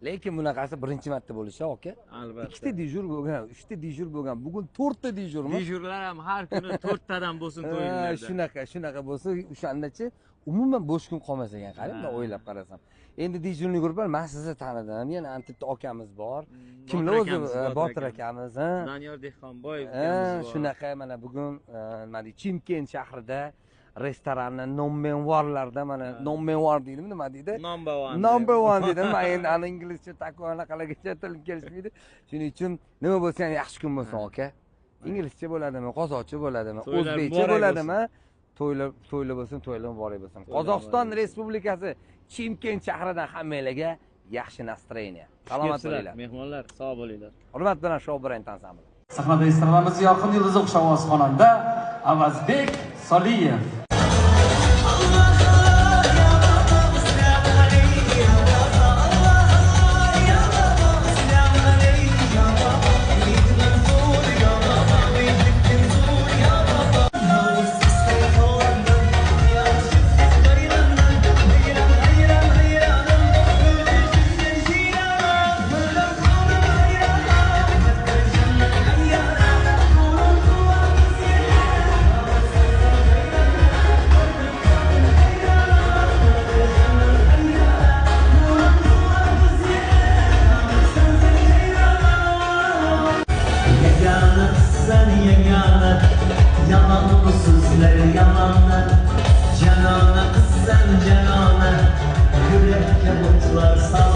Lekin bunaqasi birinchi marta bo'lishi aka. Albatta. Ikkita dijur bo'lgan, uchta dijur bo'lgan. Bugun 4 ta dijurmi? Dijurlar ham har kuni 4 tadan bo'lsin to'yinglarda. Shunaqa bo'lsa, o'shandachi umuman bo'sh kun qolmas ekan, qarang, men o'ylab qarasam. Endi dijurni guruhlar men sizni tanidim. Yana Antipda akamiz bor. Kimlar o'zi? Botir akamiz, ha? Doniyor Dehqonboyev akamiz bor. Shunaqa mana bugun nima deydi, Chimkent shahrida restoranni nommenvorlarda mana nommenvor deydimi, nima deydi? Number 1 dedim. Men endi ana inglizcha takvo anaqalargacha tilim kelishmaydi. Shuning uchun nima bo'lsa ham yaxshi kun bo'lsin aka. Inglizcha bo'ladimi, qozoqcha bo'ladimi, o'zbekcha bo'ladimi? To'ylar bo'lsin, to'ylar muborak bo'lsin. Qozog'iston Respublikasi Chimkent shahridan hammalarga yaxshi nastreniya. Salomat bo'linglar. Mehmonlar, sog' bo'linglar. Hurmat bilan Show Brand ansambli. Sahnada estradamiz yorqin yulduzi o'xshamas xonanda Avazbek Soliyev. Yalan sözler yalanlar, canana kız sen canana, yürekte mutlar sal.